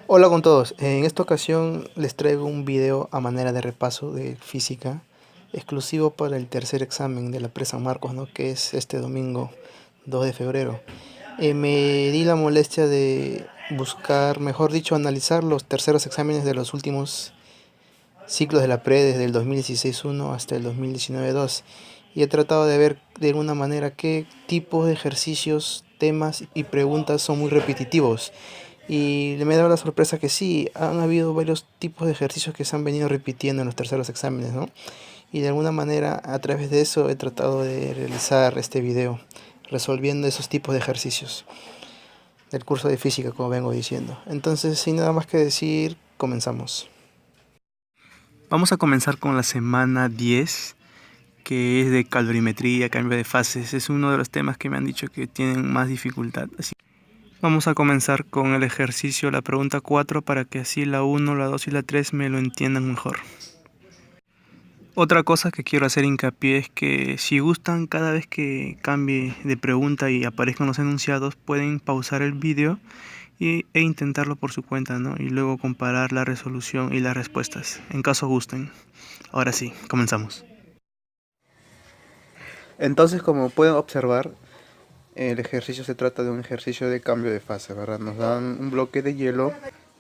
Hola con todos, en esta ocasión les traigo un video a manera de repaso de física exclusivo para el tercer examen de la Pre-San Marcos, ¿no? Que es este domingo 2 de febrero. Me di la molestia de buscar, mejor dicho, analizar los terceros exámenes de los últimos ciclos de la Pre desde el 2016-1 hasta el 2019-2 y he tratado de ver de alguna manera qué tipos de ejercicios, temas y preguntas son muy repetitivos. Y me he dado la sorpresa que sí, han habido varios tipos de ejercicios que se han venido repitiendo en los terceros exámenes, ¿no? Y de alguna manera a través de eso he tratado de realizar este video, resolviendo esos tipos de ejercicios del curso de física, como vengo diciendo. Entonces, sin nada más que decir, comenzamos. Vamos a comenzar con la semana 10, que es de calorimetría, cambio de fases. Es uno de los temas que me han dicho que tienen más dificultad. Vamos a comenzar con el ejercicio, la pregunta 4, para que así la 1, la 2 y la 3 me lo entiendan mejor. Otra cosa que quiero hacer hincapié es que si gustan, cada vez que cambie de pregunta y aparezcan los enunciados, pueden pausar el vídeo e intentarlo por su cuenta, ¿no? Y luego comparar la resolución y las respuestas, en caso gusten. Ahora sí, comenzamos. Entonces, como pueden observar, el ejercicio se trata de un ejercicio de cambio de fase, ¿verdad? Nos dan un bloque de hielo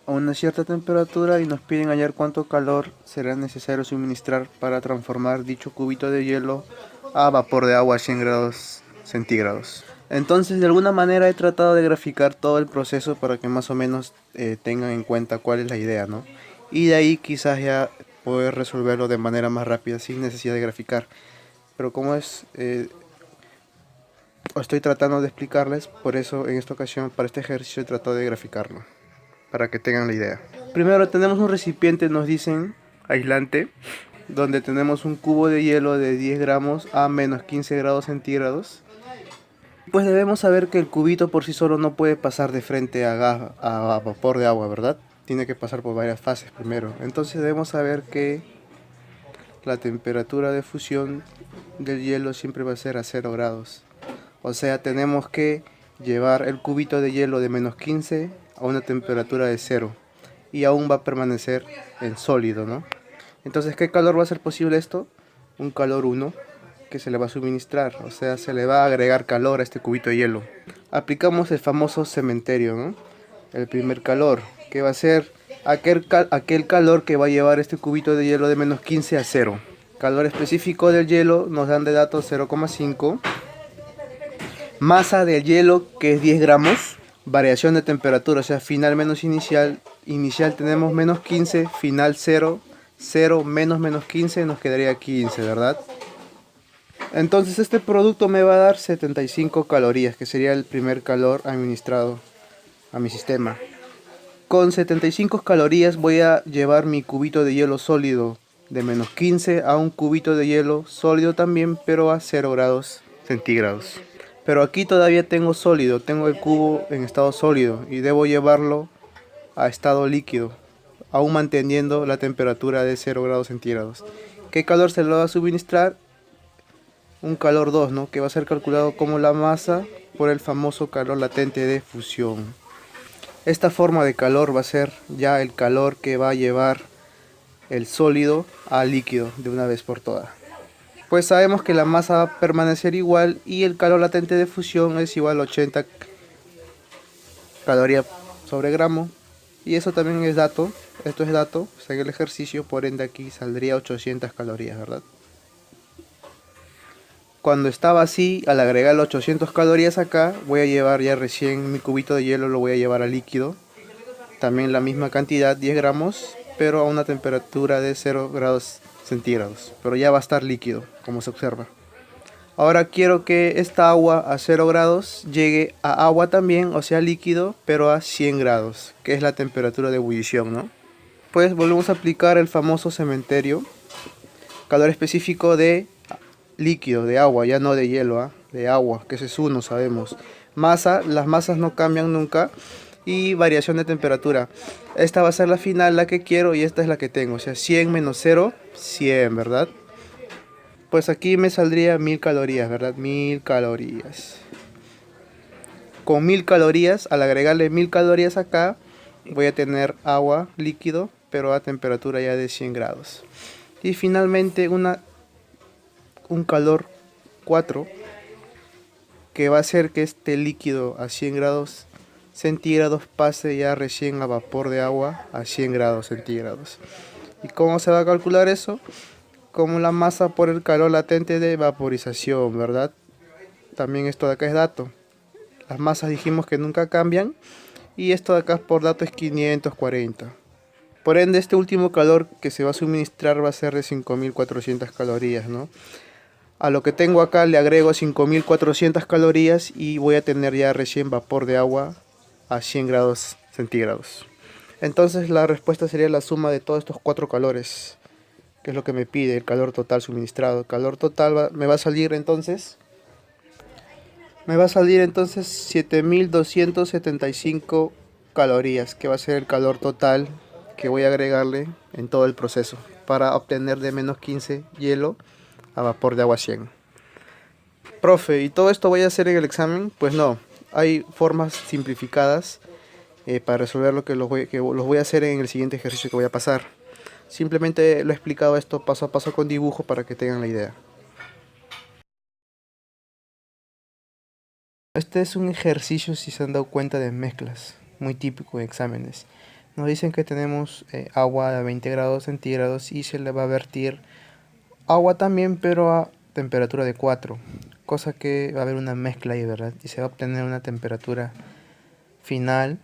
a una cierta temperatura y nos piden hallar cuánto calor será necesario suministrar para transformar dicho cubito de hielo a vapor de agua a 100 grados centígrados. Entonces, de alguna manera he tratado de graficar todo el proceso para que más o menos tengan en cuenta cuál es la idea, ¿no? Y de ahí quizás ya poder resolverlo de manera más rápida sin necesidad de graficar. Pero como estoy tratando de explicarles, por eso en esta ocasión para este ejercicio he tratado de graficarlo, para que tengan la idea. Primero tenemos un recipiente, nos dicen, aislante, donde tenemos un cubo de hielo de 10 gramos a menos 15 grados centígrados. Pues debemos saber que el cubito por sí solo no puede pasar de frente a vapor de agua, ¿verdad? Tiene que pasar por varias fases primero. Entonces debemos saber que la temperatura de fusión del hielo siempre va a ser a 0 grados. O sea, tenemos que llevar el cubito de hielo de menos 15 a una temperatura de 0 y aún va a permanecer en sólido, ¿no? Entonces, ¿qué calor va a ser posible esto? Un calor 1 que se le va a suministrar, o sea, se le va a agregar calor a este cubito de hielo. Aplicamos el famoso cementerio, ¿no? El primer calor, que va a ser aquel calor que va a llevar este cubito de hielo de menos 15 a 0. Calor específico del hielo nos dan de datos 0,5. Masa del hielo, que es 10 gramos. Variación de temperatura, o sea, final menos inicial. Inicial tenemos menos 15, final 0. 0 menos 15 nos quedaría 15, ¿verdad? Entonces este producto me va a dar 75 calorías, que sería el primer calor administrado a mi sistema. Con 75 calorías voy a llevar mi cubito de hielo sólido de menos 15 a un cubito de hielo sólido también, pero a 0 grados centígrados. Pero aquí todavía tengo sólido, tengo el cubo en estado sólido y debo llevarlo a estado líquido, aún manteniendo la temperatura de 0 grados centígrados. ¿Qué calor se le va a suministrar? Un calor 2, ¿no? Que va a ser calculado como la masa por el famoso calor latente de fusión. Esta forma de calor va a ser ya el calor que va a llevar el sólido al líquido de una vez por todas. Pues sabemos que la masa va a permanecer igual y el calor latente de fusión es igual a 80 calorías sobre gramo. Y eso también es dato, esto es dato, en el ejercicio, por ende aquí saldría 800 calorías, ¿verdad? Cuando estaba así, al agregar los 800 calorías acá, voy a llevar ya recién mi cubito de hielo, lo voy a llevar a líquido. También la misma cantidad, 10 gramos, pero a una temperatura de 0 grados centígrados. Pero ya va a estar líquido, como se observa. Ahora quiero que esta agua a 0 grados llegue a agua también, o sea líquido, pero a 100 grados, que es la temperatura de ebullición, ¿no? Pues volvemos a aplicar el famoso cementerio, calor específico de líquido, de agua, ya no de hielo, ¿eh? De agua, que ese es uno, sabemos. Masa, las masas no cambian nunca. Y variación de temperatura. Esta va a ser la final, la que quiero, y esta es la que tengo. O sea, 100 menos 0, 100, ¿verdad? Pues aquí me saldría 1000 calorías, ¿verdad? 1000 calorías. Con 1000 calorías, al agregarle 1000 calorías acá, voy a tener agua líquido, pero a temperatura ya de 100 grados. Y finalmente un calor 4, que va a hacer que este líquido a 100 grados centígrados pase ya recién a vapor de agua a 100 grados centígrados. ¿Y cómo se va a calcular eso? Como la masa por el calor latente de vaporización, ¿verdad? También esto de acá es dato. Las masas dijimos que nunca cambian, y esto de acá por dato es 540. Por ende, este último calor que se va a suministrar va a ser de 5400 calorías, ¿no? A lo que tengo acá le agrego 5400 calorías y voy a tener ya recién vapor de agua a 100 grados centígrados. Entonces la respuesta sería la suma de todos estos 4 calores, que es lo que me pide el calor total suministrado. El calor total me va a salir entonces 7275 calorías, que va a ser el calor total que voy a agregarle en todo el proceso para obtener de menos 15 hielo a vapor de agua 100. Profe, ¿y todo esto voy a hacer en el examen? Pues no, hay formas simplificadas para resolver lo que los voy a hacer en el siguiente ejercicio que voy a pasar. Simplemente lo he explicado esto paso a paso con dibujo para que tengan la idea. Este es un ejercicio, si se han dado cuenta, de mezclas, muy típico en exámenes. Nos dicen que tenemos agua a 20 grados centígrados y se le va a vertir agua también, pero a temperatura de 4, cosa que va a haber una mezcla ahí, ¿verdad? Y se va a obtener una temperatura final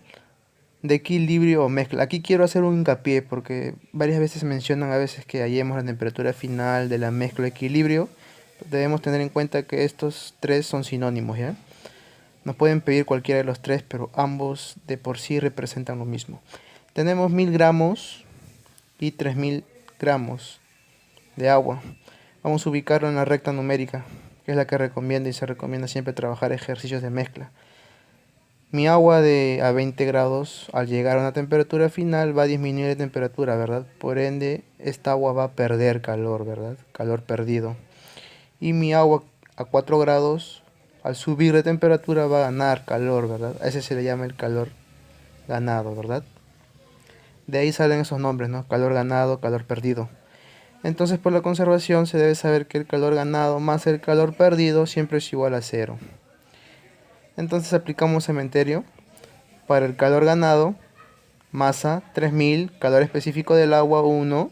de equilibrio o mezcla. Aquí quiero hacer un hincapié porque varias veces mencionan a veces que hallemos la temperatura final de la mezcla o equilibrio. Debemos tener en cuenta que estos tres son sinónimos, ¿ya? Nos pueden pedir cualquiera de los tres, pero ambos de por sí representan lo mismo. Tenemos 1000 gramos y 3000 gramos de agua. Vamos a ubicarlo en la recta numérica, que es la que recomienda y se recomienda siempre trabajar ejercicios de mezcla. Mi agua a 20 grados, al llegar a una temperatura final, va a disminuir de temperatura, ¿verdad? Por ende, esta agua va a perder calor, ¿verdad? Calor perdido. Y mi agua a 4 grados, al subir de temperatura, va a ganar calor, ¿verdad? A ese se le llama el calor ganado, ¿verdad? De ahí salen esos nombres, ¿no? Calor ganado, calor perdido. Entonces, por la conservación se debe saber que el calor ganado más el calor perdido siempre es igual a 0. Entonces aplicamos cementerio. Para el calor ganado, masa 3000, calor específico del agua 1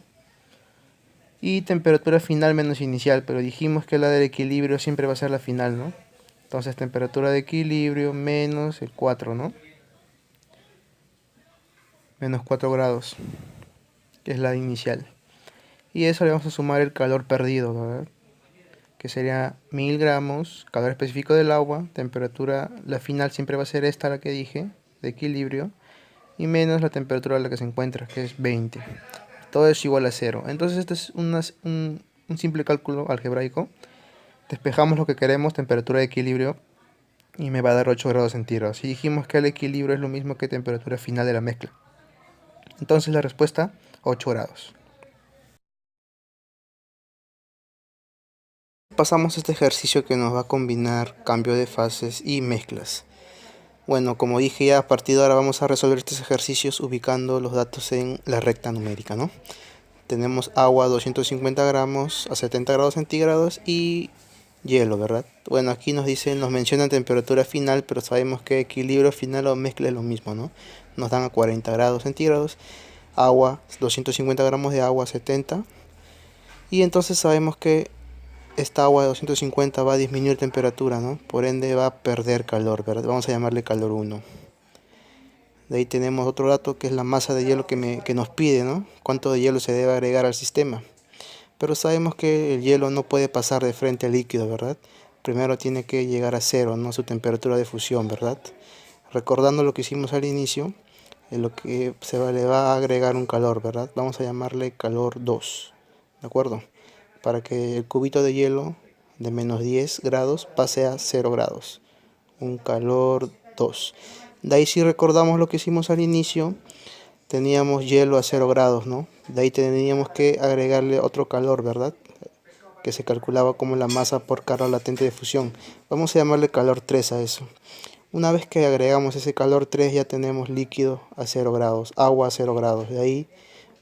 y temperatura final menos inicial, pero dijimos que la del equilibrio siempre va a ser la final, ¿no? Entonces temperatura de equilibrio menos el 4, ¿no? Menos 4 grados, que es la inicial. Y eso le vamos a sumar el calor perdido, ¿verdad? Que sería 1000 gramos, calor específico del agua, temperatura, la final siempre va a ser esta, la que dije, de equilibrio, y menos la temperatura a la que se encuentra, que es 20. Todo es igual a 0. Entonces este es un simple cálculo algebraico. Despejamos lo que queremos, temperatura de equilibrio, y me va a dar 8 grados centígrados. Y dijimos que el equilibrio es lo mismo que temperatura final de la mezcla. Entonces la respuesta, 8 grados. Pasamos a este ejercicio que nos va a combinar cambio de fases y mezclas. Bueno, como dije ya, a partir de ahora vamos a resolver estos ejercicios ubicando los datos en la recta numérica, ¿no? Tenemos agua 250 gramos a 70 grados centígrados y hielo, ¿verdad? Bueno, aquí nos mencionan temperatura final, pero sabemos que equilibrio final o mezcla es lo mismo, ¿no? Nos dan a 40 grados centígrados, agua, 250 gramos de agua a 70, y entonces sabemos que esta agua de 250 va a disminuir temperatura, ¿no? Por ende va a perder calor, ¿verdad? Vamos a llamarle calor 1. De ahí tenemos otro dato que es la masa de hielo que nos pide, ¿no? Cuánto de hielo se debe agregar al sistema. Pero sabemos que el hielo no puede pasar de frente al líquido, ¿verdad? Primero tiene que llegar a 0, ¿no? Su temperatura de fusión, ¿verdad? Recordando lo que hicimos al inicio, en lo que le va a agregar un calor, ¿verdad? Vamos a llamarle calor 2, ¿de acuerdo? Para que el cubito de hielo de menos 10 grados pase a 0 grados. Un calor 2. De ahí, si recordamos lo que hicimos al inicio, teníamos hielo a 0 grados, ¿no? De ahí teníamos que agregarle otro calor, ¿verdad? Que se calculaba como la masa por calor latente de fusión. Vamos a llamarle calor 3 a eso. Una vez que agregamos ese calor 3 ya tenemos líquido a 0 grados, agua a 0 grados. De ahí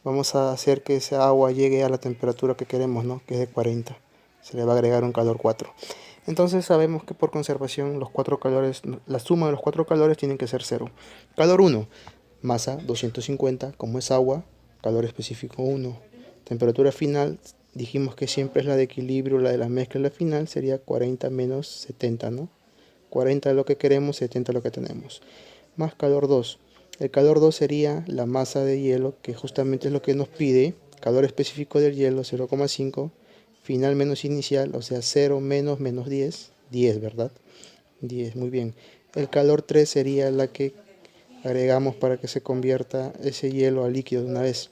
vamos a hacer que esa agua llegue a la temperatura que queremos, ¿no? Que es de 40. Se le va a agregar un calor 4. Entonces sabemos que por conservación los cuatro calores, la suma de los cuatro calores tienen que ser 0. Calor 1, masa 250, como es agua, calor específico 1. Temperatura final, dijimos que siempre es la de equilibrio, la de la mezcla, la final sería 40 menos 70, ¿no? 40 es lo que queremos, 70 es lo que tenemos. Más calor 2. El calor 2 sería la masa de hielo, que justamente es lo que nos pide. Calor específico del hielo, 0,5. Final menos inicial, o sea, 0 menos menos 10. 10, ¿verdad? 10, muy bien. El calor 3 sería la que agregamos para que se convierta ese hielo a líquido de una vez.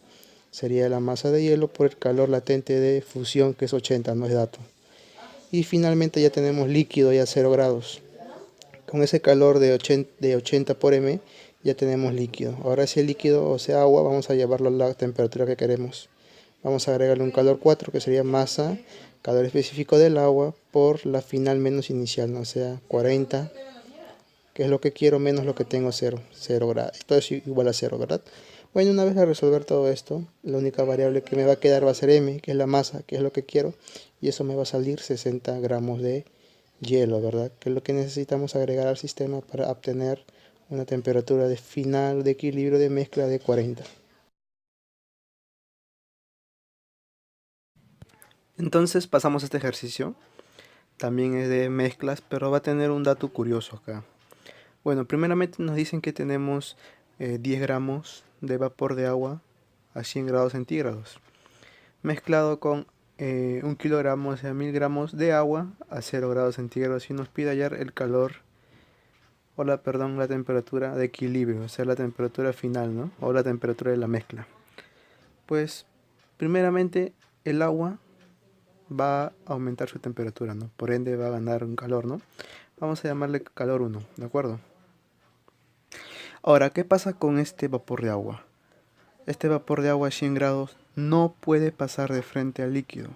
Sería la masa de hielo por el calor latente de fusión, que es 80, no es dato. Y finalmente ya tenemos líquido ya a 0 grados. Con ese calor de 80 por m ya tenemos líquido. Ahora ese líquido, o sea agua, vamos a llevarlo a la temperatura que queremos. Vamos a agregarle un calor 4 que sería masa, calor específico del agua por la final menos inicial, ¿no? O sea 40, que es lo que quiero, menos lo que tengo, 0 grados. Esto es igual a 0, ¿verdad? Bueno, una vez a resolver todo esto, la única variable que me va a quedar va a ser m, que es la masa, que es lo que quiero, y eso me va a salir 60 gramos de hielo, ¿verdad? Que es lo que necesitamos agregar al sistema para obtener una temperatura de final de equilibrio de mezcla de 40. Entonces pasamos a este ejercicio. También es de mezclas, pero va a tener un dato curioso acá. Bueno, primeramente nos dicen que tenemos 10 gramos de vapor de agua a 100 grados centígrados, mezclado con 1 kilogramo, o sea 1000 gramos de agua a 0 grados centígrados, y nos pide hallar el calor, la temperatura de equilibrio, o sea la temperatura final, ¿no? O la temperatura de la mezcla. Pues primeramente el agua va a aumentar su temperatura, ¿no? Por ende va a ganar un calor, ¿no? Vamos a llamarle calor 1, ¿de acuerdo? Ahora, ¿qué pasa con este vapor de agua? Este vapor de agua a 100 grados no puede pasar de frente al líquido.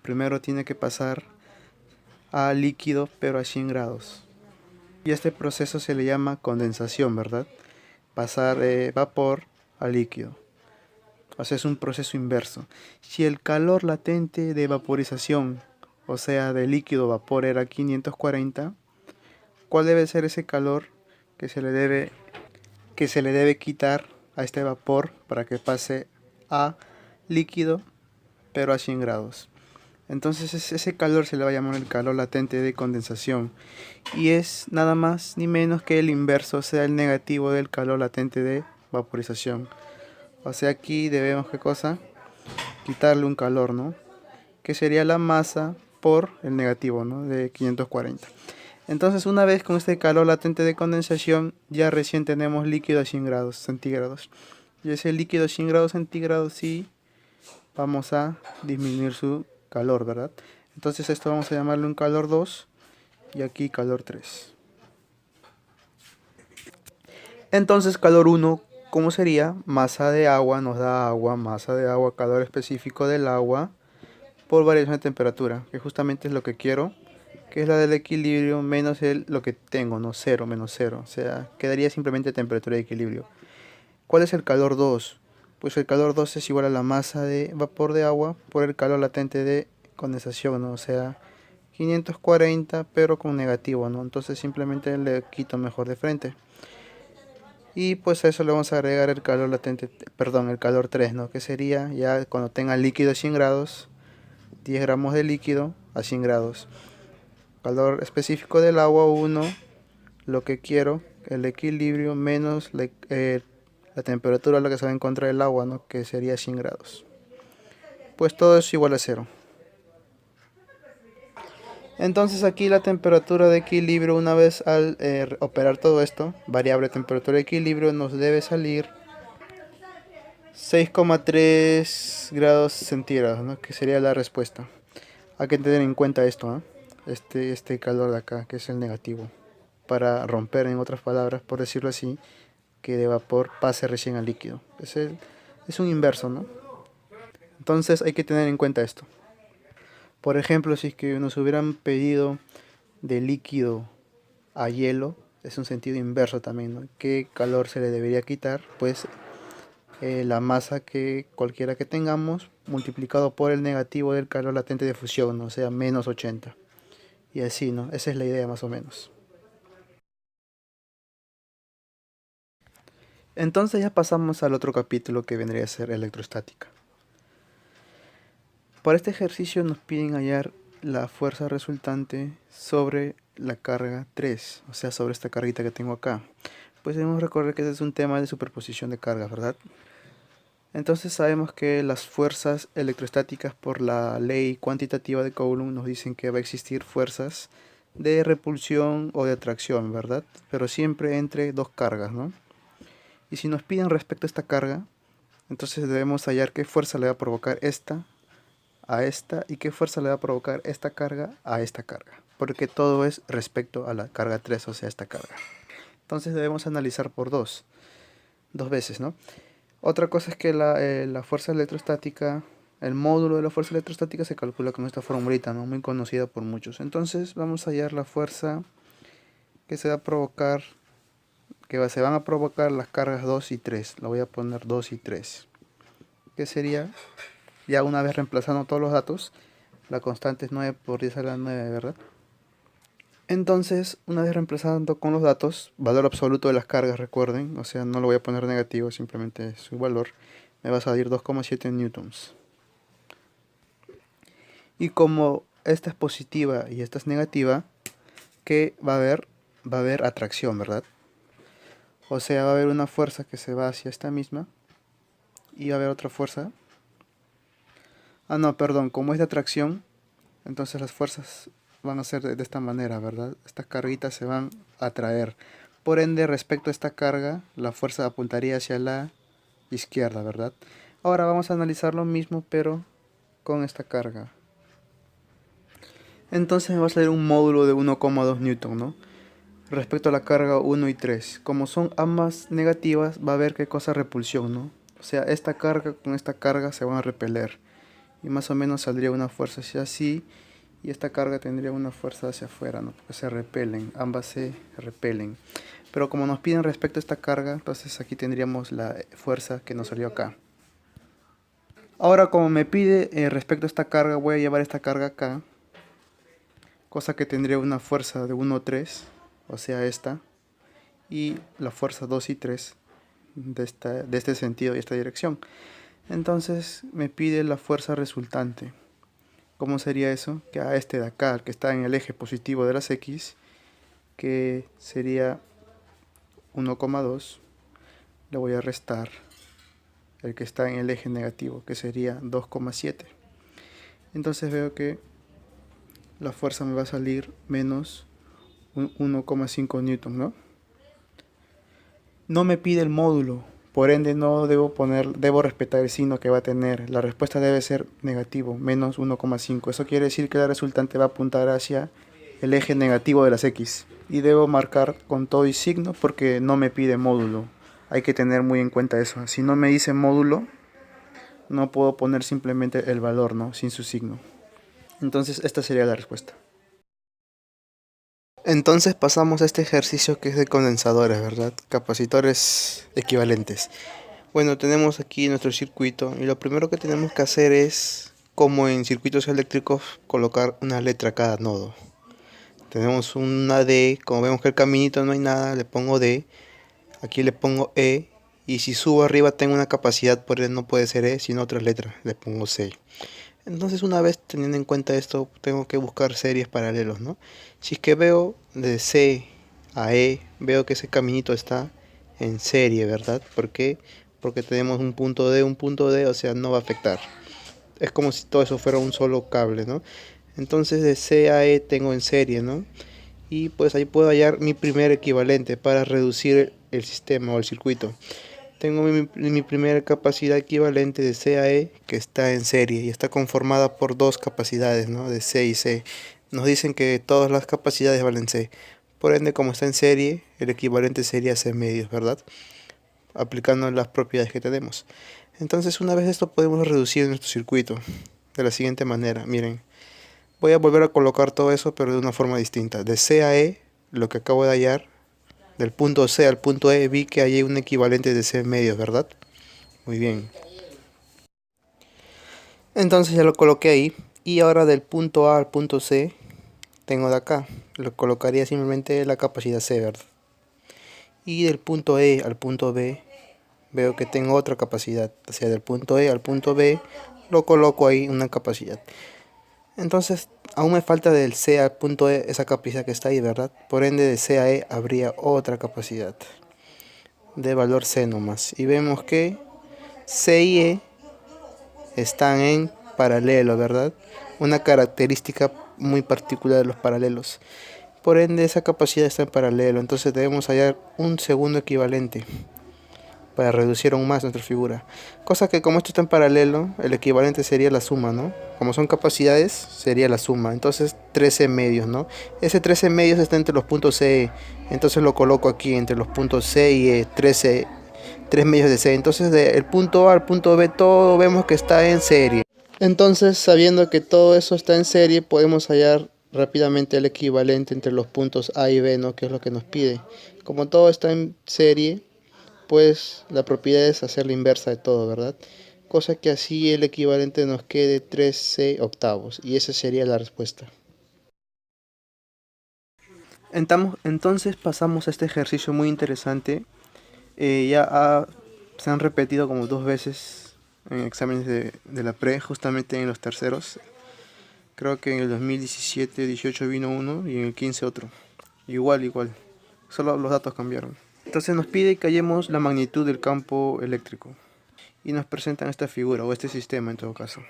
Primero tiene que pasar a líquido, pero a 100 grados. Y este proceso se le llama condensación, ¿verdad? Pasar de vapor a líquido. O sea, es un proceso inverso. Si el calor latente de vaporización, o sea, de líquido vapor, era 540, ¿cuál debe ser ese calor que se le debe quitar a este vapor para que pase a líquido, pero a 100 grados? Entonces ese calor se le va a llamar el calor latente de condensación, y es nada más ni menos que el inverso, o sea, el negativo del calor latente de vaporización. O sea, aquí debemos, ¿qué cosa? Quitarle un calor, ¿no? Que sería la masa por el negativo, ¿no? De 540. Entonces, una vez con este calor latente de condensación, ya recién tenemos líquido a 100 grados centígrados. Y ese líquido a 100 grados centígrados sí vamos a disminuir su calor, ¿verdad? Entonces esto vamos a llamarle un calor 2 y aquí calor 3. Entonces calor 1, ¿cómo sería? Masa de agua nos da agua, masa de agua, calor específico del agua por variación de temperatura, que justamente es lo que quiero, que es la del equilibrio menos lo que tengo, no 0 menos 0, o sea, quedaría simplemente temperatura de equilibrio. ¿Cuál es el calor 2? Pues el calor 2 es igual a la masa de vapor de agua por el calor latente de condensación, ¿no? O sea, 540 pero con negativo, ¿no? Entonces simplemente le quito mejor de frente. Y pues a eso le vamos a agregar el calor latente, perdón, el calor 3, ¿no? Que sería ya cuando tenga líquido a 100 grados, 10 gramos de líquido a 100 grados. Calor específico del agua 1, lo que quiero, el equilibrio menos la temperatura a la que se va a encontrar el agua, ¿no? Que sería 100 grados. Pues todo es igual a 0. Entonces aquí la temperatura de equilibrio, una vez al operar todo esto, variable temperatura de equilibrio, nos debe salir 6,3 grados centígrados, ¿no? Que sería la respuesta. Hay que tener en cuenta esto, ¿eh? Este calor de acá, que es el negativo, para romper, en otras palabras, por decirlo así, que de vapor pase recién al líquido. Es un inverso, ¿no? Entonces hay que tener en cuenta esto. Por ejemplo, si es que nos hubieran pedido de líquido a hielo es un sentido inverso también, ¿no? ¿Qué calor se le debería quitar? Pues la masa que cualquiera que tengamos multiplicado por el negativo del calor latente de fusión, ¿no? O sea, menos 80. Y así, ¿no? Esa es la idea más o menos. Entonces ya pasamos al otro capítulo que vendría a ser electrostática. Para este ejercicio nos piden hallar la fuerza resultante sobre la carga 3, o sea, sobre esta carguita que tengo acá. Pues debemos recordar que este es un tema de superposición de cargas, ¿verdad? Entonces sabemos que las fuerzas electrostáticas por la ley cuantitativa de Coulomb nos dicen que va a existir fuerzas de repulsión o de atracción, ¿verdad? Pero siempre entre dos cargas, ¿no? Y si nos piden respecto a esta carga, entonces debemos hallar qué fuerza le va a provocar esta a esta y qué fuerza le va a provocar esta carga a esta carga. Porque todo es respecto a la carga 3, o sea, esta carga. Entonces debemos analizar por dos veces, ¿no? Otra cosa es que la fuerza electrostática, el módulo de la fuerza electrostática se calcula con esta formulita, ¿no? Muy conocida por muchos. Entonces vamos a hallar la fuerza que se va a provocar, se van a provocar las cargas 2 y 3. La voy a poner 2 y 3. Que sería, ya una vez reemplazando todos los datos, la constante es 9 por 10 a la 9, ¿verdad? Entonces, una vez reemplazando con los datos, valor absoluto de las cargas, recuerden, o sea, no lo voy a poner negativo, simplemente su valor, me va a salir 2,7 newtons. Y como esta es positiva y esta es negativa, ¿qué va a haber? Va a haber atracción, ¿verdad? O sea, va a haber una fuerza que se va hacia esta misma y va a haber otra fuerza. Ah, no, perdón, como es de atracción, entonces las fuerzas van a ser de esta manera, ¿verdad? Estas carguitas se van a atraer. Por ende, respecto a esta carga, la fuerza apuntaría hacia la izquierda, ¿verdad? Ahora vamos a analizar lo mismo, pero con esta carga. Entonces me va a salir un módulo de 1,2 newton, ¿no? Respecto a la carga 1 y 3. Como son ambas negativas, va a haber qué cosa repulsión, ¿no? O sea, esta carga con esta carga se van a repeler. Y más o menos saldría una fuerza hacia así. Y esta carga tendría una fuerza hacia afuera, ¿no? Porque se repelen, ambas se repelen. Pero como nos piden respecto a esta carga, entonces aquí tendríamos la fuerza que nos salió acá. Ahora como me pide respecto a esta carga, voy a llevar esta carga acá. Cosa que tendría una fuerza de 1,3, o sea esta. Y la fuerza 2 y 3 de este sentido y esta dirección. Entonces me pide la fuerza resultante. ¿Cómo sería eso? Que a este de acá, que está en el eje positivo de las X, que sería 1,2, le voy a restar el que está en el eje negativo, que sería 2,7. Entonces veo que la fuerza me va a salir menos 1,5 newton, ¿no? No me pide el módulo, por ende no debo respetar el signo que va a tener. La respuesta debe ser negativo, menos 1,5. Eso quiere decir que la resultante va a apuntar hacia el eje negativo de las X. Y debo marcar con todo y signo porque no me pide módulo. Hay que tener muy en cuenta eso. Si no me dice módulo, no puedo poner simplemente el valor, ¿no? Sin su signo. Entonces esta sería la respuesta. Entonces pasamos a este ejercicio que es de condensadores, ¿verdad? Capacitores equivalentes. Bueno, tenemos aquí nuestro circuito y lo primero que tenemos que hacer es, como en circuitos eléctricos, colocar una letra a cada nodo. Tenemos una D, como vemos que el caminito no hay nada, le pongo D, aquí le pongo E, y si subo arriba tengo una capacidad, por ende no puede ser E, sino otra letra, le pongo C. Entonces una vez teniendo en cuenta esto, tengo que buscar series paralelos, ¿no? Si es que veo de C a E, veo que ese caminito está en serie, ¿verdad? ¿Por qué? Porque tenemos un punto D, o sea, no va a afectar. Es como si todo eso fuera un solo cable, ¿no? Entonces de C a E tengo en serie, ¿no? Y pues ahí puedo hallar mi primer equivalente para reducir el sistema o el circuito. Tengo mi primera capacidad equivalente de C a E que está en serie y está conformada por dos capacidades, ¿no? De C y C. Nos dicen que todas las capacidades valen C. Por ende, como está en serie, el equivalente sería C medios, ¿verdad? Aplicando las propiedades que tenemos. Entonces, una vez esto podemos reducir nuestro circuito de la siguiente manera. Miren, voy a volver a colocar todo eso, pero de una forma distinta. De C a E lo que acabo de hallar, del punto C al punto E, vi que hay un equivalente de C medios, ¿verdad? Muy bien. Entonces ya lo coloqué ahí. Y ahora del punto A al punto C, tengo de acá. Lo colocaría simplemente la capacidad C, ¿verdad? Y del punto E al punto B, veo que tengo otra capacidad. O sea, del punto E al punto B, lo coloco ahí una capacidad. Entonces, aún me falta del C al punto E esa capacidad que está ahí, ¿verdad? Por ende, de C a E habría otra capacidad de valor C nomás. Y vemos que C y E están en paralelo, ¿verdad? Una característica muy particular de los paralelos. Por ende, esa capacidad está en paralelo. Entonces debemos hallar un segundo equivalente para reducir aún más nuestra figura. Cosa que como esto está en paralelo, el equivalente sería la suma, ¿no? Como son capacidades, sería la suma. Entonces 13 medios, ¿no? Ese 13 medios está entre los puntos C y E. Entonces lo coloco aquí entre los puntos C y E, 13, 3 medios de C. Entonces del punto A al punto B todo vemos que está en serie. Entonces, sabiendo que todo eso está en serie, podemos hallar rápidamente el equivalente entre los puntos A y B, ¿no? Que es lo que nos pide. Como todo está en serie, pues la propiedad es hacer la inversa de todo, ¿verdad? Cosa que así el equivalente nos quede 13 octavos. Y esa sería la respuesta. Entonces pasamos a este ejercicio muy interesante. Se han repetido como 2 veces en exámenes de la pre, justamente en los terceros. Creo que en el 2017-18 vino uno y en el 15 otro. Igual. Solo los datos cambiaron. Entonces nos pide que hallemos la magnitud del campo eléctrico. Y nos presentan esta figura, o este sistema en todo caso.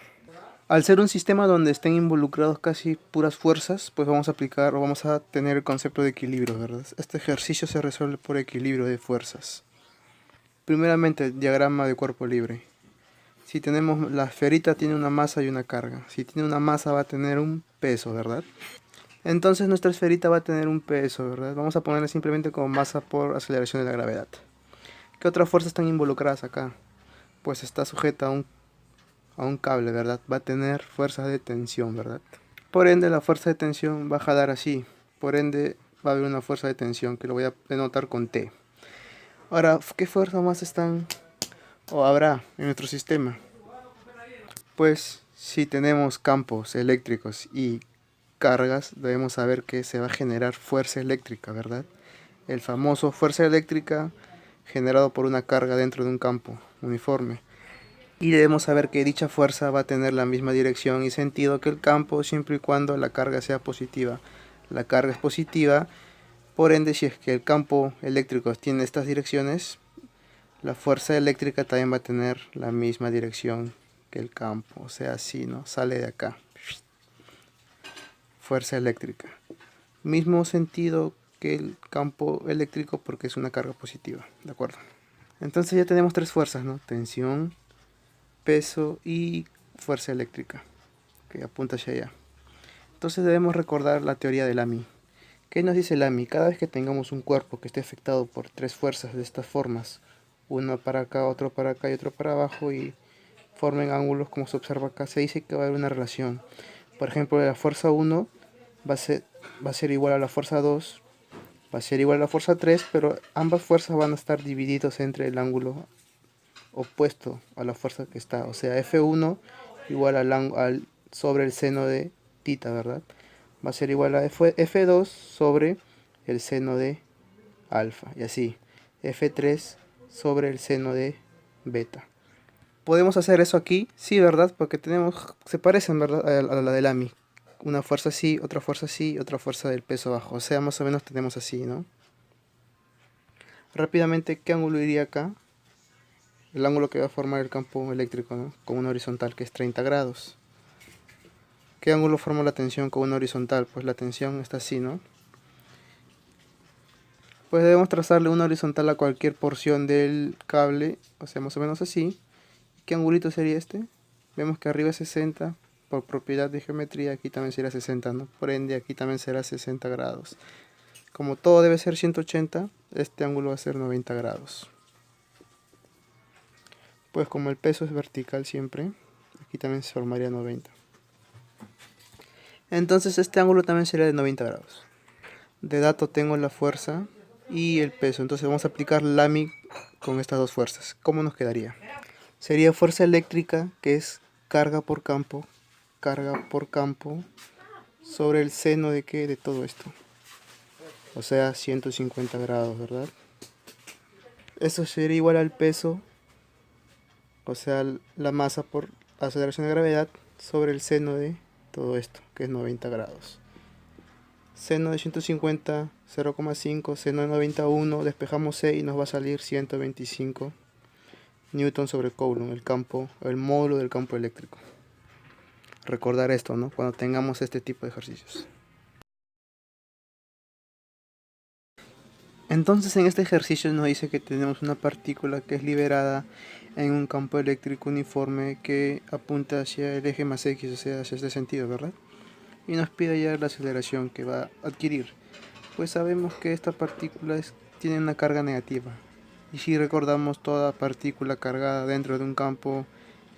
Al ser un sistema donde estén involucrados casi puras fuerzas, pues vamos a aplicar o vamos a tener el concepto de equilibrio, ¿verdad? Este ejercicio se resuelve por equilibrio de fuerzas. Primeramente, el diagrama de cuerpo libre. Si tenemos la esferita tiene una masa y una carga. Si tiene una masa va a tener un peso, ¿verdad? Entonces nuestra esferita va a tener un peso, ¿verdad? Vamos a ponerla simplemente como masa por aceleración de la gravedad. ¿Qué otras fuerzas están involucradas acá? Pues está sujeta a un cable, ¿verdad? Va a tener fuerzas de tensión, ¿verdad? Por ende la fuerza de tensión va a jalar así. Por ende va a haber una fuerza de tensión que lo voy a denotar con T. Ahora, ¿qué fuerzas más están o habrá en nuestro sistema? Pues si tenemos campos eléctricos y cargas, debemos saber que se va a generar fuerza eléctrica, ¿verdad? El famoso fuerza eléctrica generado por una carga dentro de un campo uniforme. Y debemos saber que dicha fuerza va a tener la misma dirección y sentido que el campo siempre y cuando la carga sea positiva. La carga es positiva, por ende si es que el campo eléctrico tiene estas direcciones, la fuerza eléctrica también va a tener la misma dirección que el campo, o sea así, ¿no? Sale de acá. Fuerza eléctrica. Mismo sentido que el campo eléctrico porque es una carga positiva, ¿de acuerdo? Entonces ya tenemos 3 fuerzas, ¿no? Tensión, peso y fuerza eléctrica, que apunta hacia allá. Entonces debemos recordar la teoría de Lamy. ¿Qué nos dice Lamy? Cada vez que tengamos un cuerpo que esté afectado por 3 fuerzas de estas formas, uno para acá, otro para acá y otro para abajo, y formen ángulos como se observa acá, se dice que va a haber una relación. Por ejemplo, la fuerza 1 va a ser igual a la fuerza 2, va a ser igual a la fuerza 3, pero ambas fuerzas van a estar divididos entre el ángulo opuesto a la fuerza que está. O sea, F1 igual sobre el seno de tita, ¿verdad? Va a ser igual a F2 sobre el seno de alfa, y así. F3 sobre el seno de beta. ¿Podemos hacer eso aquí? Sí, ¿verdad? Porque se parecen, ¿verdad? A la de Lamy. Una fuerza así, otra fuerza del peso bajo. O sea, más o menos tenemos así, ¿no? Rápidamente, ¿qué ángulo iría acá? El ángulo que va a formar el campo eléctrico, ¿no? Con una horizontal que es 30 grados. ¿Qué ángulo forma la tensión con una horizontal? Pues la tensión está así, ¿no? Pues debemos trazarle una horizontal a cualquier porción del cable, o sea, más o menos así. ¿Qué angulito sería este? Vemos que arriba es 60, por propiedad de geometría, aquí también será 60, ¿no? Por ende, aquí también será 60 grados. Como todo debe ser 180, este ángulo va a ser 90 grados. Pues como el peso es vertical siempre, aquí también se formaría 90. Entonces este ángulo también sería de 90 grados. De dato tengo la fuerza y el peso. Entonces vamos a aplicar Lamic con estas dos fuerzas. ¿Cómo nos quedaría? Sería fuerza eléctrica, que es carga por campo, sobre el seno de qué, de todo esto. O sea, 150 grados, ¿verdad? Eso sería igual al peso, o sea, la masa por aceleración de gravedad sobre el seno de todo esto, que es 90 grados. Seno de 150, 0,5, seno de 91, despejamos C y nos va a salir 125 newton sobre Coulomb, el campo, el módulo del campo eléctrico. Recordar esto, ¿no? Cuando tengamos este tipo de ejercicios. Entonces en este ejercicio nos dice que tenemos una partícula que es liberada en un campo eléctrico uniforme que apunta hacia el eje más X, o sea, hacia este sentido, ¿verdad? Y nos pide hallar la aceleración que va a adquirir. Pues sabemos que esta partícula tiene una carga negativa. Y si recordamos, toda partícula cargada dentro de un campo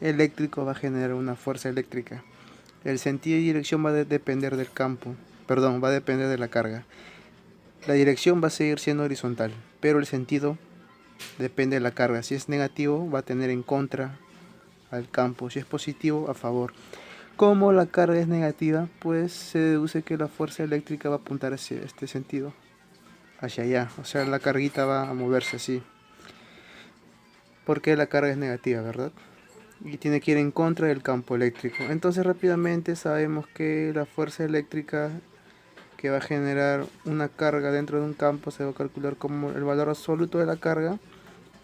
eléctrico va a generar una fuerza eléctrica. El sentido y dirección va a depender del campo, perdón, va a depender de la carga. La dirección va a seguir siendo horizontal, pero el sentido depende de la carga. Si es negativo, va a tener en contra al campo. Si es positivo, a favor. Como la carga es negativa, pues se deduce que la fuerza eléctrica va a apuntar hacia este sentido, hacia allá. O sea, la carguita va a moverse así. Porque la carga es negativa, ¿verdad? Y tiene que ir en contra del campo eléctrico. Entonces rápidamente sabemos que la fuerza eléctrica que va a generar una carga dentro de un campo se va a calcular como el valor absoluto de la carga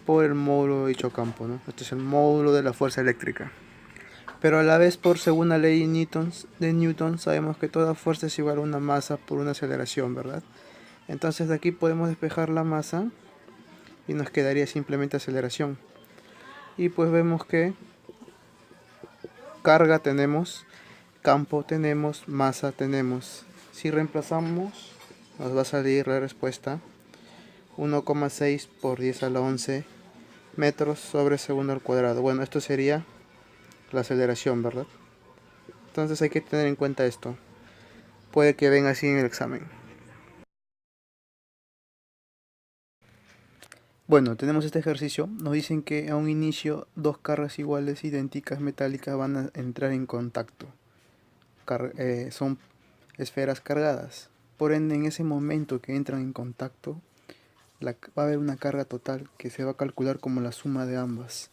por el módulo de dicho campo, ¿no? Este es el módulo de la fuerza eléctrica. Pero a la vez, por segunda ley de Newton, sabemos que toda fuerza es igual a una masa por una aceleración, ¿verdad? Entonces de aquí podemos despejar la masa y nos quedaría simplemente aceleración. Y pues vemos que carga tenemos, campo tenemos, masa tenemos. Si reemplazamos, nos va a salir la respuesta 1,6 por 10 a la 11 metros sobre segundo al cuadrado. Bueno, esto sería la aceleración, ¿verdad? Entonces hay que tener en cuenta esto. Puede que venga así en el examen. Bueno, tenemos este ejercicio. Nos dicen que a un inicio dos cargas iguales, idénticas, metálicas van a entrar en contacto. Son esferas cargadas. Por ende, en ese momento que entran en contacto, va a haber una carga total que se va a calcular como la suma de ambas.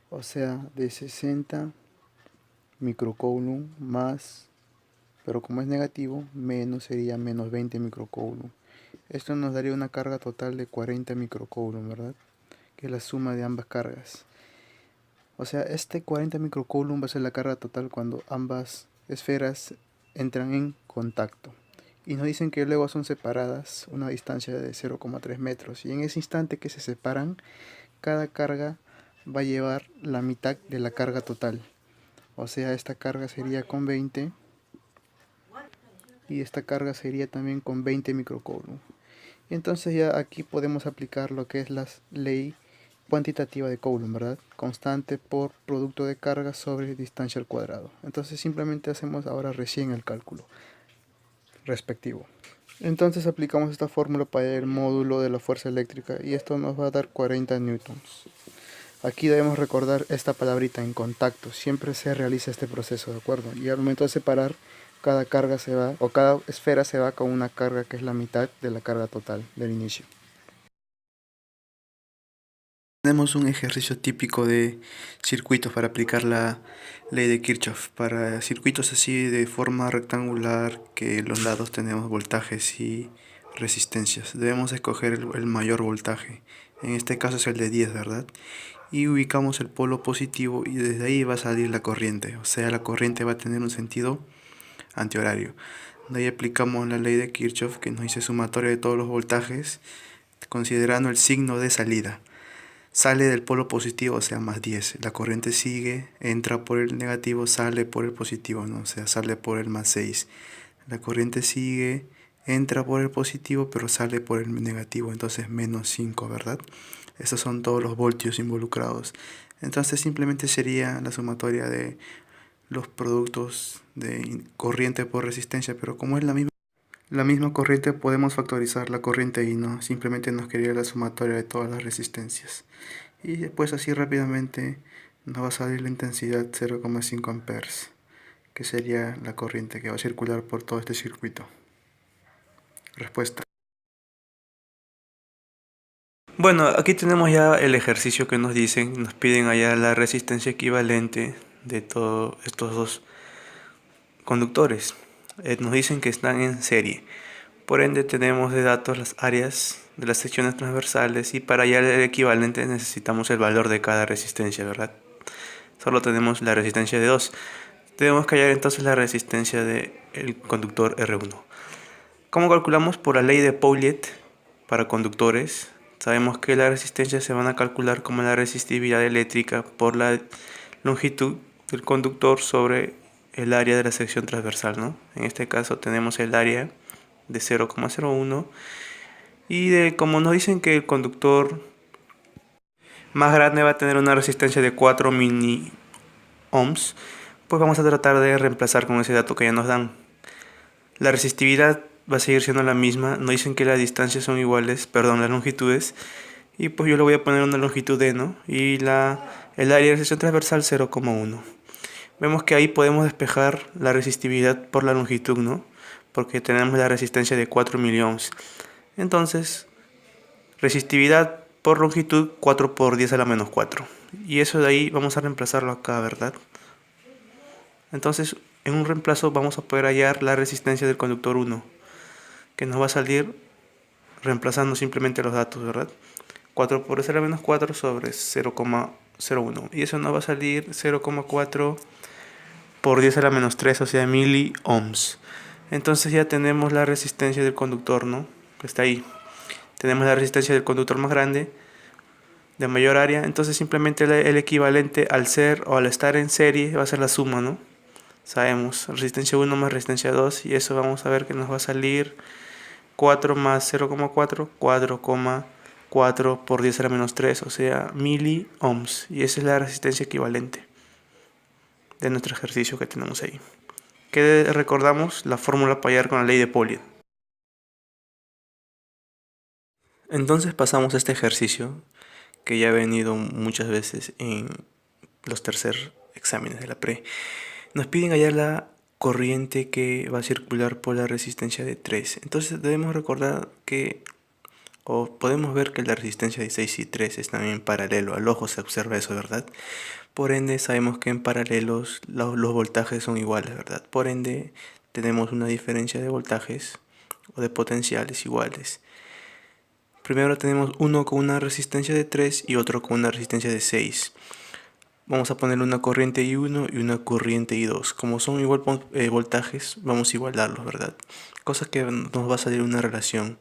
O sea, de 60 microcoulomb más, pero como es negativo, menos sería menos 20 microcoulomb. Esto nos daría una carga total de 40 microcoulomb, ¿verdad? Que es la suma de ambas cargas. O sea, este 40 microcoulomb va a ser la carga total cuando ambas esferas entran en contacto. Y nos dicen que luego son separadas a una distancia de 0,3 metros. Y en ese instante que se separan, cada carga va a llevar la mitad de la carga total. O sea, esta carga sería con 20 y esta carga sería también con 20 microcoulomb. Entonces ya aquí podemos aplicar lo que es la ley cuantitativa de Coulomb, ¿verdad? Constante por producto de carga sobre distancia al cuadrado. Entonces simplemente hacemos ahora recién el cálculo respectivo. Entonces aplicamos esta fórmula para el módulo de la fuerza eléctrica y esto nos va a dar 40 newtons. Aquí debemos recordar esta palabrita en contacto. Siempre se realiza este proceso, ¿de acuerdo? Y al momento de separar, cada carga se va, o cada esfera se va con una carga que es la mitad de la carga total del inicio. Tenemos un ejercicio típico de circuitos para aplicar la ley de Kirchhoff. Para circuitos así de forma rectangular, que en los lados tenemos voltajes y resistencias. Debemos escoger el mayor voltaje. En este caso es el de 10, ¿verdad? Y ubicamos el polo positivo y desde ahí va a salir la corriente. O sea, la corriente va a tener un sentido antihorario. De ahí aplicamos la ley de Kirchhoff, que nos dice sumatoria de todos los voltajes, considerando el signo de salida. Sale del polo positivo, o sea, más 10. La corriente sigue, entra por el negativo, sale por el positivo, ¿no? O sea, sale por el más 6. La corriente sigue, entra por el positivo, pero sale por el negativo, entonces menos 5, ¿verdad? Estos son todos los voltios involucrados. Entonces simplemente sería la sumatoria de los productos de corriente por resistencia, pero como es la misma La misma corriente podemos factorizar la corriente I, ¿no? Simplemente nos quedaría la sumatoria de todas las resistencias. Y después así rápidamente nos va a salir la intensidad 0,5 amperes, que sería la corriente que va a circular por todo este circuito. Respuesta. Bueno, aquí tenemos ya el ejercicio que nos dicen, nos piden allá la resistencia equivalente de todos estos dos conductores. Nos dicen que están en serie. Por ende tenemos de datos las áreas de las secciones transversales y para hallar el equivalente necesitamos el valor de cada resistencia, ¿verdad? Solo tenemos la resistencia de 2. Tenemos que hallar entonces la resistencia del conductor R1. ¿Cómo calculamos? Por la ley de Pouillet para conductores. Sabemos que las resistencias se van a calcular como la resistividad eléctrica por la longitud del conductor sobre el área de la sección transversal, ¿no? En este caso tenemos el área de 0,01 y como nos dicen que el conductor más grande va a tener una resistencia de 4 mini ohms, pues vamos a tratar de reemplazar con ese dato que ya nos dan. La resistividad va a seguir siendo la misma, nos dicen que las distancias son iguales, perdón, las longitudes, y pues yo le voy a poner una longitud D, ¿no? Y el área de sección transversal 0,1. Vemos que ahí podemos despejar la resistividad por la longitud, ¿no? Porque tenemos la resistencia de 4 miliohms. Entonces, resistividad por longitud 4 por 10 a la menos 4. Y eso de ahí vamos a reemplazarlo acá, ¿verdad? Entonces, en un reemplazo vamos a poder hallar la resistencia del conductor 1, que nos va a salir reemplazando simplemente los datos, ¿verdad? 4 por 10 a la menos 4 sobre 0,01. Y eso nos va a salir 0,4 por 10 a la menos 3, o sea, miliohms. Entonces ya tenemos la resistencia del conductor, ¿no? Que está ahí. Tenemos la resistencia del conductor más grande, de mayor área. Entonces simplemente el equivalente al ser o al estar en serie va a ser la suma, ¿no? Sabemos, resistencia 1 más resistencia 2, y eso vamos a ver que nos va a salir 4 más 0,4, 4,4 por 10 a la menos 3, o sea, miliohms. Y esa es la resistencia equivalente de nuestro ejercicio que tenemos ahí. Que recordamos la fórmula para hallar con la ley de Pouillet. Entonces pasamos a este ejercicio que ya ha venido muchas veces en los tercer exámenes de la pre. Nos piden hallar la corriente que va a circular por la resistencia de 3. Entonces debemos recordar que, o podemos ver que la resistencia de 6 y 3 están en paralelo. Al ojo se observa eso, ¿verdad? Por ende sabemos que en paralelos los voltajes son iguales, ¿verdad? Por ende tenemos una diferencia de voltajes o de potenciales iguales. Primero tenemos uno con una resistencia de 3 y otro con una resistencia de 6. Vamos a poner una corriente I1 y una corriente I2. Como son igual voltajes, vamos a igualarlos, ¿verdad? Cosa que nos va a salir una relación.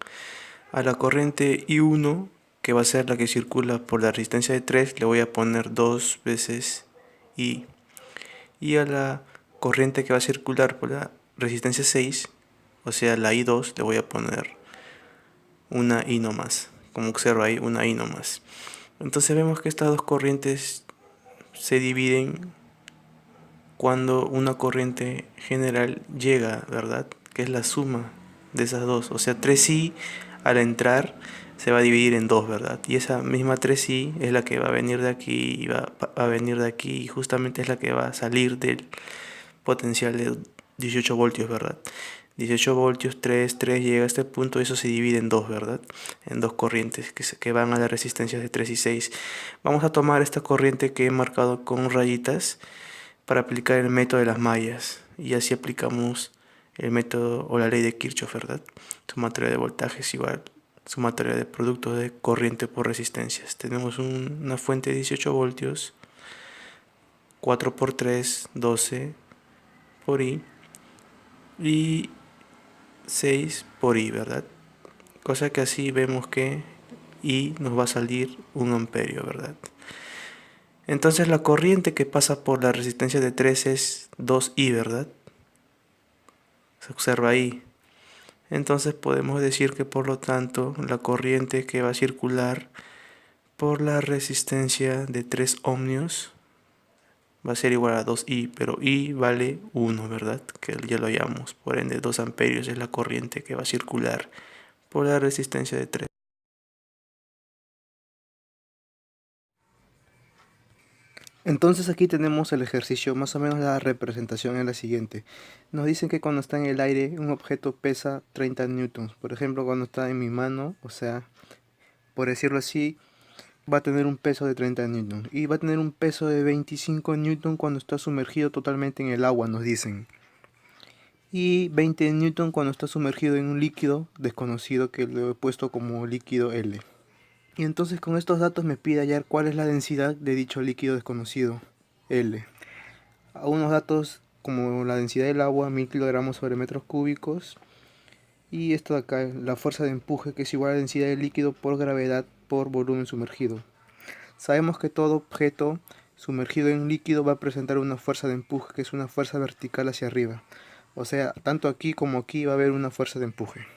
A la corriente I1, que va a ser la que circula por la resistencia de 3, le voy a poner 2 veces I. Y a la corriente que va a circular por la resistencia 6, o sea la I2, le voy a poner una I nomás. Como observa ahí, una I nomás. Entonces vemos que estas dos corrientes se dividen cuando una corriente general llega, ¿verdad? Que es la suma de esas dos. O sea, 3i al entrar se va a dividir en 2, ¿verdad? Y esa misma 3i es la que va a venir de aquí y va a venir de aquí, y justamente es la que va a salir del potencial de 18 voltios, ¿verdad? 18 voltios, 3 llega a este punto, eso se divide en 2, ¿verdad? En dos corrientes que van a las resistencias de 3 y 6. Vamos a tomar esta corriente que he marcado con rayitas para aplicar el método de las mallas, y así aplicamos el método o la ley de Kirchhoff, ¿verdad? Sumatoria de voltajes igual sumatoria de productos de corriente por resistencias. Tenemos una fuente de 18 voltios, 4 por 3, 12 por I, y 6 por I, ¿verdad? Cosa que así vemos que I nos va a salir 1 amperio, ¿verdad? Entonces la corriente que pasa por la resistencia de 3 es 2I, ¿verdad? Se observa ahí. Entonces podemos decir que por lo tanto la corriente que va a circular por la resistencia de 3 ohmios va a ser igual a 2I, pero I vale 1, ¿verdad? Que ya lo hallamos. Por ende, 2 amperios es la corriente que va a circular por la resistencia de 3. Entonces aquí tenemos el ejercicio, más o menos la representación es la siguiente. Nos dicen que cuando está en el aire un objeto pesa 30 newtons. Por ejemplo, cuando está en mi mano, o sea, por decirlo así, va a tener un peso de 30 newtons. Y va a tener un peso de 25 newtons cuando está sumergido totalmente en el agua, nos dicen. Y 20 newtons cuando está sumergido en un líquido desconocido que lo he puesto como líquido L. Y entonces con estos datos me pide hallar cuál es la densidad de dicho líquido desconocido L. A unos datos como la densidad del agua, 1000 kilogramos sobre metros cúbicos. Y esto de acá, la fuerza de empuje, que es igual a la densidad del líquido por gravedad por volumen sumergido. Sabemos que todo objeto sumergido en un líquido va a presentar una fuerza de empuje, que es una fuerza vertical hacia arriba. O sea, tanto aquí como aquí va a haber una fuerza de empuje.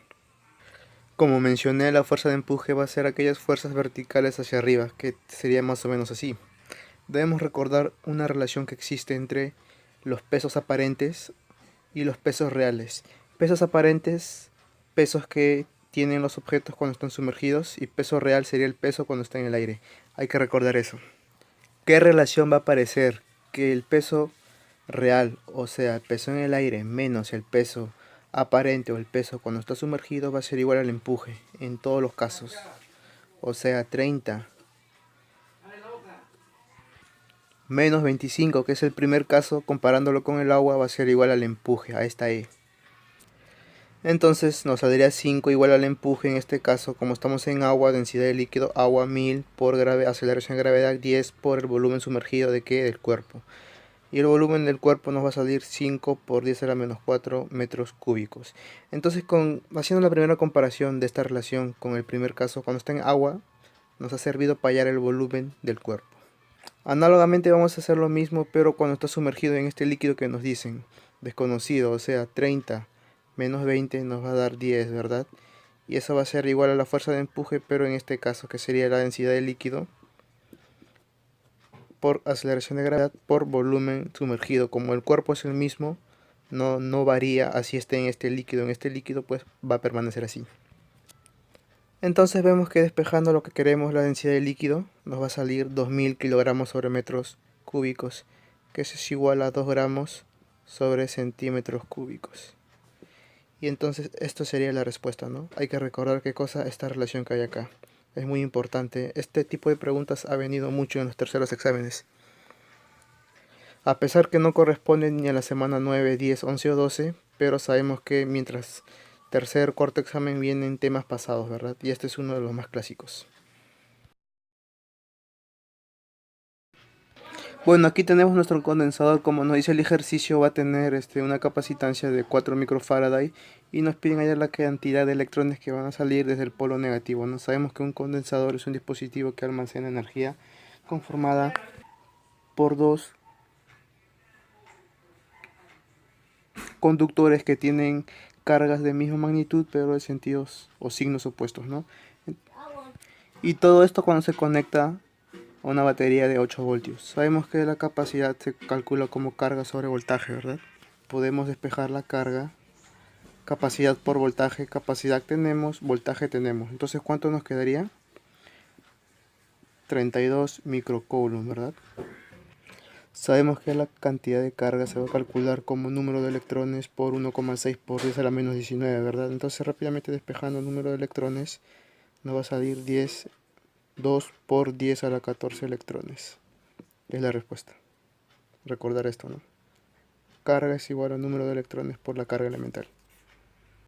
Como mencioné, la fuerza de empuje va a ser aquellas fuerzas verticales hacia arriba, que sería más o menos así. Debemos recordar una relación que existe entre los pesos aparentes y los pesos reales. Pesos aparentes, pesos que tienen los objetos cuando están sumergidos, y peso real sería el peso cuando está en el aire. Hay que recordar eso. ¿Qué relación va a aparecer? Que el peso real, o sea, el peso en el aire menos el peso aparente o el peso cuando está sumergido va a ser igual al empuje en todos los casos. O sea, 30 menos 25, que es el primer caso, comparándolo con el agua, va a ser igual al empuje, a esta E. Entonces nos saldría 5 igual al empuje en este caso, como estamos en agua, densidad de líquido, agua 1000 por aceleración de gravedad 10 por el volumen sumergido de ¿qué? Del cuerpo. Y el volumen del cuerpo nos va a salir 5 por 10 a la menos 4 metros cúbicos. Entonces, haciendo la primera comparación de esta relación con el primer caso, cuando está en agua, nos ha servido para hallar el volumen del cuerpo. Análogamente vamos a hacer lo mismo, pero cuando está sumergido en este líquido que nos dicen, desconocido, o sea, 30 menos 20 nos va a dar 10, ¿verdad? Y eso va a ser igual a la fuerza de empuje, pero en este caso, que sería la densidad del líquido por aceleración de gravedad por volumen sumergido. Como el cuerpo es el mismo, no varía así esté en este líquido. En este líquido pues va a permanecer así. Entonces vemos que despejando lo que queremos, la densidad del líquido, nos va a salir 2000 kilogramos sobre metros cúbicos, que eso es igual a 2 gramos sobre centímetros cúbicos. Y entonces esto sería la respuesta, ¿no? Hay que recordar qué cosa esta relación que hay acá. Es muy importante. Este tipo de preguntas ha venido mucho en los terceros exámenes. A pesar que no corresponden ni a la semana 9, 10, 11 o 12, pero sabemos que mientras tercer, cuarto examen vienen temas pasados, ¿verdad? Y este es uno de los más clásicos. Bueno, aquí tenemos nuestro condensador. Como nos dice el ejercicio, va a tener una capacitancia de 4 microfarad y nos piden hallar la cantidad de electrones que van a salir desde el polo negativo, ¿no? Sabemos que un condensador es un dispositivo que almacena energía conformada por dos conductores que tienen cargas de misma magnitud pero de sentidos o signos opuestos, ¿no? Y todo esto cuando se conecta a una batería de 8 voltios. Sabemos que la capacidad se calcula como carga sobre voltaje, ¿verdad? Podemos despejar la carga, capacidad por voltaje, capacidad tenemos, voltaje tenemos. Entonces, ¿cuánto nos quedaría? 32 microcoulomb, ¿verdad? Sabemos que la cantidad de carga se va a calcular como número de electrones por 1,6 por 10 a la menos 19, ¿verdad? Entonces rápidamente despejando el número de electrones nos va a salir 2 por 10 a la 14 electrones. Es la respuesta. Recordar esto, ¿no? Carga es igual al número de electrones por la carga elemental.